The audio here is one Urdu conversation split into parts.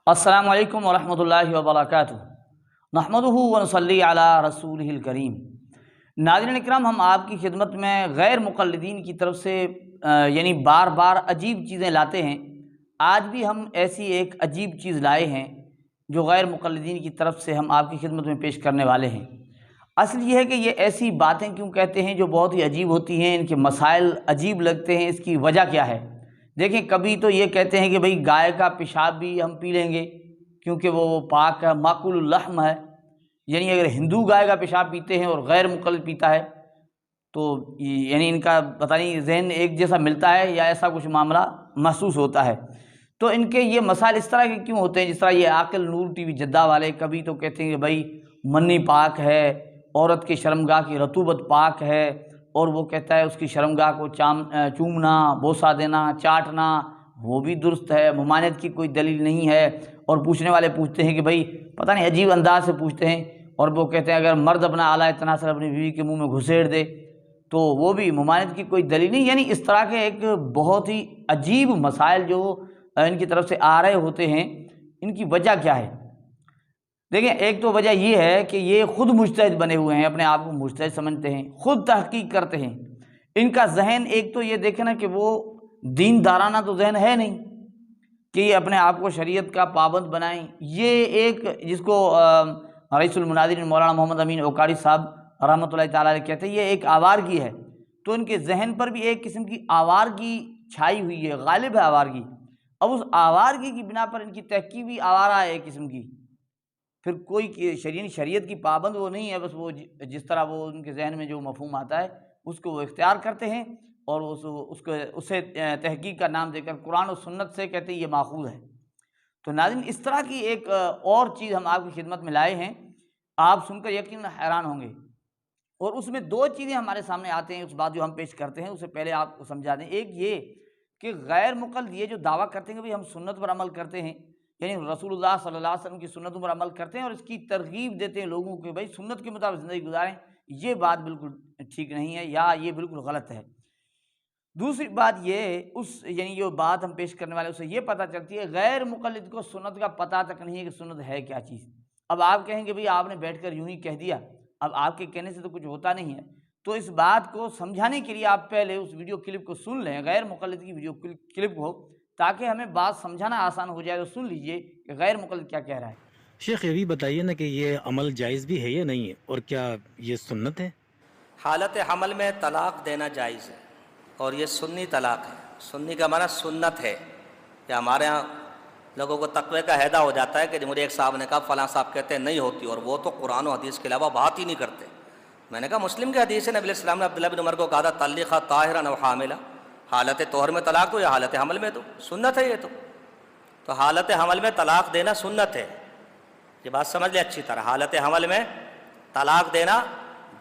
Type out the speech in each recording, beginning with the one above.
السلام علیکم ورحمۃ اللہ وبرکاتہ۔ نحمدہ ونصلی علی رسولہ الکریم۔ ناظرین اکرام، ہم آپ کی خدمت میں غیر مقلدین کی طرف سے یعنی بار بار عجیب چیزیں لاتے ہیں۔ آج بھی ہم ایسی ایک عجیب چیز لائے ہیں جو غیر مقلدین کی طرف سے ہم آپ کی خدمت میں پیش کرنے والے ہیں۔ اصل یہ ہے کہ یہ ایسی باتیں کیوں کہتے ہیں جو بہت ہی عجیب ہوتی ہیں، ان کے مسائل عجیب لگتے ہیں، اس کی وجہ کیا ہے؟ دیکھیں، کبھی تو یہ کہتے ہیں کہ بھئی گائے کا پیشاب بھی ہم پی لیں گے کیونکہ وہ پاک ہے، ماکول اللحم ہے، یعنی اگر ہندو گائے کا پیشاب پیتے ہیں اور غیر مقلد پیتا ہے تو یعنی ان کا پتہ نہیں ذہن ایک جیسا ملتا ہے یا ایسا کچھ معاملہ محسوس ہوتا ہے۔ تو ان کے یہ مسائل اس طرح کے کیوں ہوتے ہیں؟ جس طرح یہ عاقل نور ٹی وی جدہ والے کبھی تو کہتے ہیں کہ بھئی منی پاک ہے، عورت کی شرمگاہ کی رطوبت پاک ہے، اور وہ کہتا ہے اس کی شرمگاہ کو چومنا، بوسہ دینا، چاٹنا وہ بھی درست ہے، ممانعت کی کوئی دلیل نہیں ہے۔ اور پوچھنے والے پوچھتے ہیں کہ بھئی پتہ نہیں عجیب انداز سے پوچھتے ہیں، اور وہ کہتے ہیں اگر مرد اپنا اعلیٰ تناسل اپنی بیوی کے منہ میں گھسیڑ دے تو وہ بھی ممانعت کی کوئی دلیل نہیں۔ یعنی اس طرح کے ایک بہت ہی عجیب مسائل جو ان کی طرف سے آ رہے ہوتے ہیں، ان کی وجہ کیا ہے؟ دیکھیں، ایک تو وجہ یہ ہے کہ یہ خود مجتہد بنے ہوئے ہیں، اپنے آپ کو مجتہد سمجھتے ہیں، خود تحقیق کرتے ہیں۔ ان کا ذہن ایک تو یہ دیکھیں نا کہ وہ دین دارانہ تو ذہن ہے نہیں کہ یہ اپنے آپ کو شریعت کا پابند بنائیں۔ یہ ایک جس کو رئیس المناظرین مولانا محمد امین اوکاری صاحب رحمۃ اللہ تعالیٰ علیہ کہتے ہیں، یہ ایک آوارگی ہے۔ تو ان کے ذہن پر بھی ایک قسم کی آوارگی چھائی ہوئی ہے، غالب ہے آوارگی۔ اب اس آوارگی کی بنا پر ان کی تحقیق بھی آوارہ ہے ایک قسم کی۔ پھر کوئی شریعت کی پابند وہ نہیں ہے، بس وہ جس طرح وہ ان کے ذہن میں جو مفہوم آتا ہے اس کو وہ اختیار کرتے ہیں، اور اسے تحقیق کا نام دے کر قرآن و سنت سے کہتے ہیں یہ ماخوذ ہے۔ تو ناظرین، اس طرح کی ایک اور چیز ہم آپ کی خدمت میں لائے ہیں، آپ سن کر یقیناً حیران ہوں گے۔ اور اس میں دو چیزیں ہمارے سامنے آتے ہیں، اس بات جو ہم پیش کرتے ہیں اسے پہلے آپ کو سمجھا دیں۔ ایک یہ کہ غیر مقلد یہ جو دعویٰ کرتے ہیں کہ ہم سنت پر عمل کرتے ہیں، یعنی رسول اللہ صلی اللہ علیہ وسلم کی سنتوں پر عمل کرتے ہیں اور اس کی ترغیب دیتے ہیں لوگوں کو بھائی سنت کے مطابق زندگی گزاریں، یہ بات بالکل ٹھیک نہیں ہے یا یہ بالکل غلط ہے۔ دوسری بات یہ یعنی جو بات ہم پیش کرنے والے اسے یہ پتہ چلتی ہے غیر مقلد کو سنت کا پتہ تک نہیں ہے کہ سنت ہے کیا چیز۔ اب آپ کہیں گے بھئی آپ نے بیٹھ کر یوں ہی کہہ دیا، اب آپ کے کہنے سے تو کچھ ہوتا نہیں ہے۔ تو اس بات کو سمجھانے کے لیے آپ پہلے اس ویڈیو کلپ کو سن لیں، غیر مقلد کی ویڈیو کلپ کو، تاکہ ہمیں بات سمجھانا آسان ہو جائے۔ تو سن لیجئے کہ غیر مقلد کیا کہہ رہا ہے۔ شیخ، یہ بھی بتائیے نا کہ یہ عمل جائز بھی ہے یا نہیں ہے، اور کیا یہ سنت ہے؟ حالت حمل میں طلاق دینا جائز ہے، اور یہ سنی طلاق ہے۔ سنی کا معنی سنت ہے۔ یا ہمارے ہاں لوگوں کو تقوی کا ہیدا ہو جاتا ہے کہ مجھے ایک صاحب نے کہا فلاں صاحب کہتے ہیں نہیں ہوتی، اور وہ تو قرآن و حدیث کے علاوہ بات ہی نہیں کرتے۔ میں نے کہا مسلم کی حدیث ہے، نبی علیہ السلام نے عبداللہ بن عمر کو کہا تھا طلقھا طاہرا او حاملہ، حالت طہر میں طلاق دو یا حالت حمل میں دو، سنت ہے یہ تو حالت حمل میں طلاق دینا سنت ہے۔ یہ بات سمجھ لیں اچھی طرح، حالت حمل میں طلاق دینا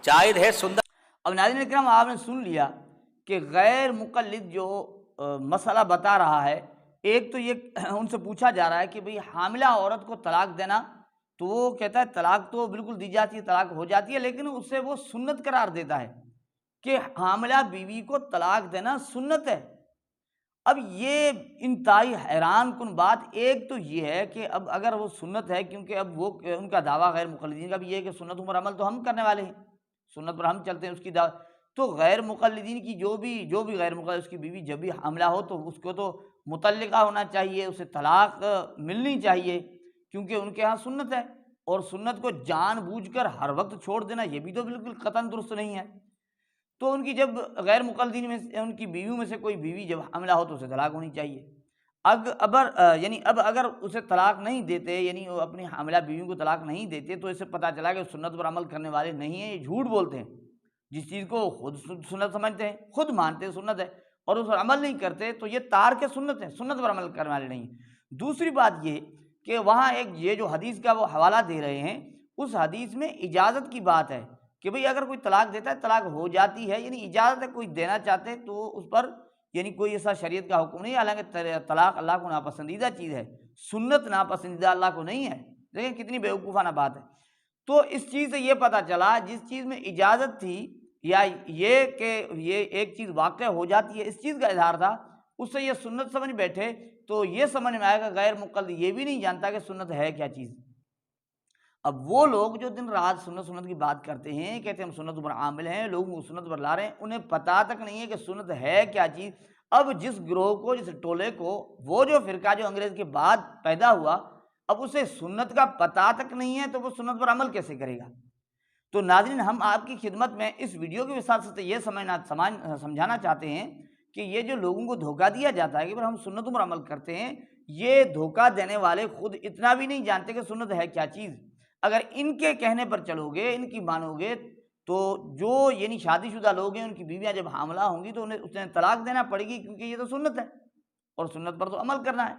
جائز ہے، سنت۔ اب ناظرین اکرام، آپ نے سن لیا کہ غیر مقلد جو مسئلہ بتا رہا ہے، ایک تو یہ ان سے پوچھا جا رہا ہے کہ بھئی حاملہ عورت کو طلاق دینا، تو وہ کہتا ہے طلاق تو بالکل دی جاتی ہے، طلاق ہو جاتی ہے، لیکن اسے وہ سنت قرار دیتا ہے کہ حاملہ بیوی کو طلاق دینا سنت ہے۔ اب یہ انتہائی حیران کن بات ایک تو یہ ہے کہ اب اگر وہ سنت ہے، کیونکہ اب وہ ان کا دعویٰ غیر مقلدین کا بھی یہ ہے کہ سنتوں پر عمل تو ہم کرنے والے ہیں، سنت پر ہم چلتے ہیں، اس کی دعوت تو غیر مقلدین کی جو بھی غیر مقلد اس کی بیوی جب بھی حاملہ ہو تو اس کو تو مطلقہ ہونا چاہیے، اسے طلاق ملنی چاہیے، کیونکہ ان کے ہاں سنت ہے۔ اور سنت کو جان بوجھ کر ہر وقت چھوڑ دینا یہ بھی تو بالکل قطعاً درست نہیں ہے۔ تو ان کی جب غیر مقلدین میں ان کی بیویوں میں سے کوئی بیوی جب حاملہ ہو تو اسے طلاق ہونی چاہیے۔ اب اگر اسے طلاق نہیں دیتے، یعنی وہ اپنی حاملہ بیویوں کو طلاق نہیں دیتے، تو اسے پتہ چلا کہ سنت پر عمل کرنے والے نہیں ہیں، یہ جھوٹ بولتے ہیں۔ جس چیز کو خود سنت سمجھتے ہیں، خود مانتے ہیں سنت ہے، اور اس پر عمل نہیں کرتے، تو یہ تارک سنت ہے، سنت پر عمل کرنے والے نہیں ہیں۔ دوسری بات یہ کہ وہاں ایک یہ جو حدیث کا وہ حوالہ دے رہے ہیں، اس حدیث میں اجازت کی بات ہے کہ بھئی اگر کوئی طلاق دیتا ہے طلاق ہو جاتی ہے، یعنی اجازت ہے، کوئی دینا چاہتے تو اس پر یعنی کوئی ایسا شریعت کا حکم نہیں ہے۔ حالانکہ طلاق اللہ کو ناپسندیدہ چیز ہے، سنت ناپسندیدہ اللہ کو نہیں ہے۔ دیکھیں کتنی بیوقوفانہ بات ہے۔ تو اس چیز سے یہ پتہ چلا جس چیز میں اجازت تھی، یا یہ کہ یہ ایک چیز واقع ہو جاتی ہے، اس چیز کا اظہار تھا، اس سے یہ سنت سمجھ بیٹھے تو یہ سمجھ میں آئے گا غیر مقلد یہ بھی نہیں جانتا کہ سنت ہے کیا چیز۔ اب وہ لوگ جو دن رات سنت کی بات کرتے ہیں، کہتے ہیں ہم سنت پر عامل ہیں، لوگوں کو سنت پر لا رہے ہیں، انہیں پتہ تک نہیں ہے کہ سنت ہے کیا چیز۔ اب جس گروہ کو، جس ٹولے کو، وہ جو فرقہ جو انگریز کے بعد پیدا ہوا، اب اسے سنت کا پتہ تک نہیں ہے تو وہ سنت پر عمل کیسے کرے گا؟ تو ناظرین، ہم آپ کی خدمت میں اس ویڈیو کے ساتھ ساتھ یہ سمجھانا چاہتے ہیں کہ یہ جو لوگوں کو دھوکہ دیا جاتا ہے کہ ہم سنتوں پر عمل کرتے ہیں، یہ دھوکہ دینے والے خود اتنا بھی نہیں جانتے کہ سنت ہے کیا چیز۔ اگر ان کے کہنے پر چلو گے، ان کی مانو گے، تو جو یعنی شادی شدہ لوگ ہیں ان کی بیویاں جب حاملہ ہوں گی تو انہیں طلاق دینا پڑے گی، کیونکہ یہ تو سنت ہے اور سنت پر تو عمل کرنا ہے۔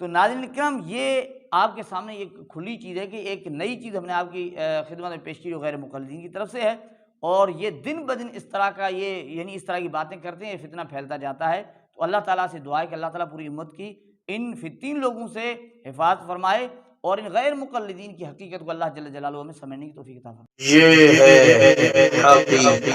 تو ناظرین کرام، یہ آپ کے سامنے یہ کھلی چیز ہے کہ ایک نئی چیز ہم نے آپ کی خدمت میں پیش کی جو غیر مقلدین کی طرف سے ہے، اور یہ دن بدن اس طرح کا یعنی اس طرح کی باتیں کرتے ہیں، یہ فتنہ پھیلتا جاتا ہے۔ تو اللہ تعالیٰ سے دعا ہے کہ اللہ تعالیٰ پوری امت کی ان فتین لوگوں سے حفاظت فرمائے اور ان غیر مقلدین کی حقیقت کو اللہ جل جلالہ ہمیں سمجھنے کی توفیق عطا فرمائے۔ یہ ہے حقیقت۔